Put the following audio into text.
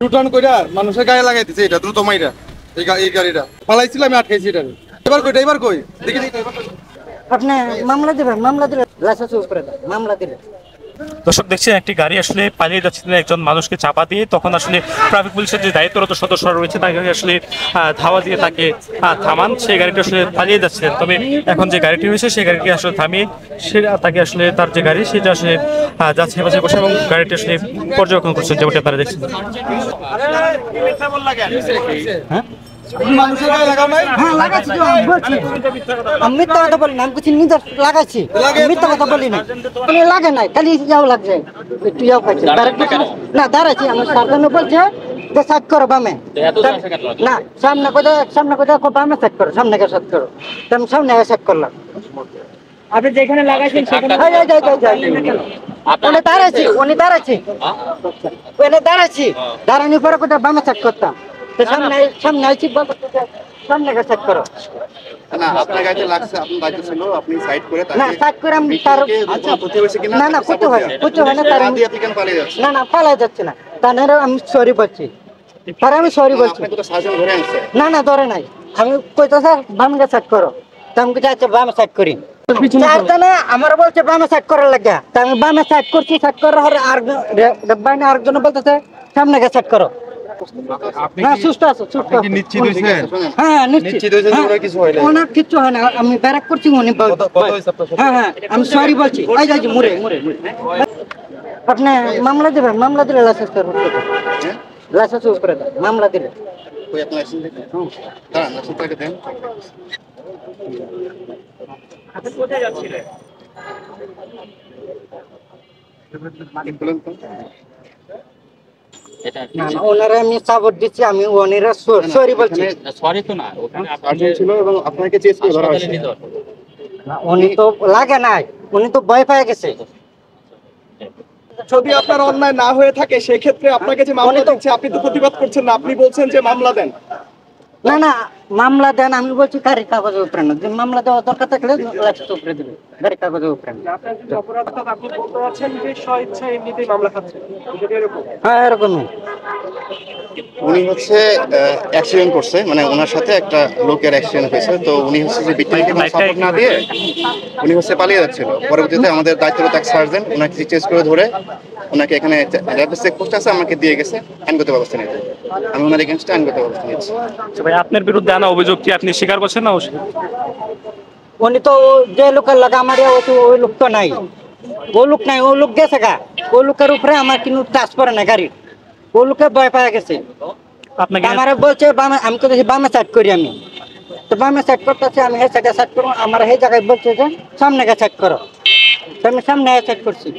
টুটান কইরা মানুষের গায়ে লাগাই দিছে এটা দ্রুত মাইরা এই গাড়িটা পালাইছিল আমি আটকাইছি এটা এবার কই দেখি আপনি মামলা দিবেন লাইসেন্স উপরে মামলা দিবেন। দর্শক দেখছেন একটি গাড়ি আসলে পালিয়ে যাচ্ছিলেন একজন মানুষকে চাপা দিয়ে, তখন আসলে ট্রাফিক পুলিশের যে দায়িত্বরত সদস্যরা রয়েছে তাকে আসলে ধাওয়া দিয়ে তাকে থামান। সেই গাড়িটা আসলে পালিয়ে যাচ্ছিলেন, তবে এখন যে গাড়িটি রয়েছে সেই গাড়িটি আসলে থামিয়ে সে তাকে আসলে তার যে গাড়ি সেটা আসলে যাচ্ছে হেফাজতে বসে এবং গাড়িটি আসলে পর্যবেক্ষণ করছেন যেমনটি আপনারা দেখছেন। মানুষের গায়ে লাগাও নাই? হ্যাঁ লাগাচ্ছি তো, আমি বলছি আমি মিথ্যা কথা বলি না, আমি কিছু নিজে লাগাচ্ছি, মিথ্যা কথা বলি না। লাগে নাই, খালি যাও লাগছে একটু যাও খাইছে না দাঁড়াচ্ছি আমার সাবধানে বলছে যে সাইড করো বামে, না সামনে কোথায় বামে সাইড করো, সামনে গিয়ে সাইড করো, আমি সামনে গিয়ে সাইড করলাম। আপনি যেখানে লাগাইছেন সেখানে উনি দাঁড়াচ্ছি দাঁড়ানোর পরে কোথায় বামে সাইড করতাম, সামনে আইছি সামনে গিয়ে সাইড করো। না আপনার গাড়িতে লাগছে, আপনার দায়িত্ব ছিল আপনি সাইড করে না সাইড করে আমি তার ক্ষতি হয়েছে কিনা না ক্ষতি হয় না তার আপনি কেন পালিয়ে যাচ্ছেন? না পালাই যাচ্ছে না, তার আমি সরি বলছি, তার আমি সরি বলছি। আপনি তো সাহায্য ধরে আনছে। না ধরে নাই, আমি কইতো স্যার বামে গিয়ে সাইড করো, তা আমি যাচ্ছে বামে সাইড করি, আমার বলছে বামে সাইড করার লাগে, তা আমি বামে সাইড করছি, সাইড করার আর আরেকজন বলতেছে সামনে গিয়ে সাইড করো। হ্যাঁ সুস্থ আছে, সুস্থ। নিশ্চিত হইছেন? হ্যাঁ নিশ্চিত হইছেন যে ওরা কিছু হয় না? ওনার কিছু হয় না, আমি ব্যারাক করছি উনি হ্যাঁ আমি সরি বলছি। এই যাচ্ছি মুড়ে আপনি মামলা দিলে লাইসেন্স লাইসেন্স উপরে দেন, মামলা দিলে ওই আপনার লাইসেন্স দেখেন। দাঁড়ান লাইসেন্সটাকে দেন। আপনি কোথায় যাচ্ছিলেন? বলুন তো। ওনারা আমি সাপোর্ট দিচ্ছি, আমি ওনারা সরি বলছি। সরি তো না, ওখানে সার্জন ছিল এবং আপনাকে চেস করে ধরা হয়েছে। উনি তো লাগে নাই, উনি তো ভয় পেয়ে গেছে। যদি আপনার অন্যায় না হয়ে থাকে সেই ক্ষেত্রে আপনাকে যে মামলা দিচ্ছে আপনি তো প্রতিবাদ করছেন না, আপনি বলছেন যে মামলা দেন। না মামলা দেন, আমি বলছি গাড়ির কাগজের উপরে না, যে মামলা দেওয়া দরকার থাকলে লাইসেন্স উপরে দেবে, গাড়ির কাগজের উপরে না। আপনি বলতে পারছেন যে স্বইচ্ছা এমনিতেই মামলা খাচ্ছেন, এরকম? হ্যাঁ এরকমই। উনি হচ্ছে অ্যাক্সিডেন্ট করছে, মানে ওনার সাথে একটা লোকের অ্যাক্সিডেন্ট হয়েছে, তো উনি হচ্ছে যে ভিক্টিমকে সাপোর্ট না দিয়ে উনি হচ্ছে পালিয়ে যাচ্ছিল। পরবর্তীতে আমাদের দায়িত্বরত এক সার্জেন্ট ওনাকে চেস করে ধরে ওনাকে এখানে র্যাপিড চেকপোস্ট আছে আমাকে দিয়ে গেছে আইনগত ব্যবস্থা নিতে। আমি ওনার এগেইনস্টে আইনগত ব্যবস্থা নিচ্ছি। ভাই আপনার বিরুদ্ধে আনা অভিযোগ কি আপনি স্বীকার করছেন না? উনি তো যে লোকের লাগে আমার ওই লোক তো নাই, ও লোক নাই, ও লোক গেছে গা, ও লোকের উপরে আমার কিন্তু টাচ পড়ে না গাড়ি, ও লোকে ভয় পাওয়া গেছে। আপনাকে আমার বলছে বামে, আমি তো বামে সাইড করি, আমি তো বামে সাইড করতেছি, আমি এই জায়গায় সাইড করবো, আমার এই জায়গায় বলছে যে সামনে গিয়ে সাইড করো, আমি সামনে সাইড করছি।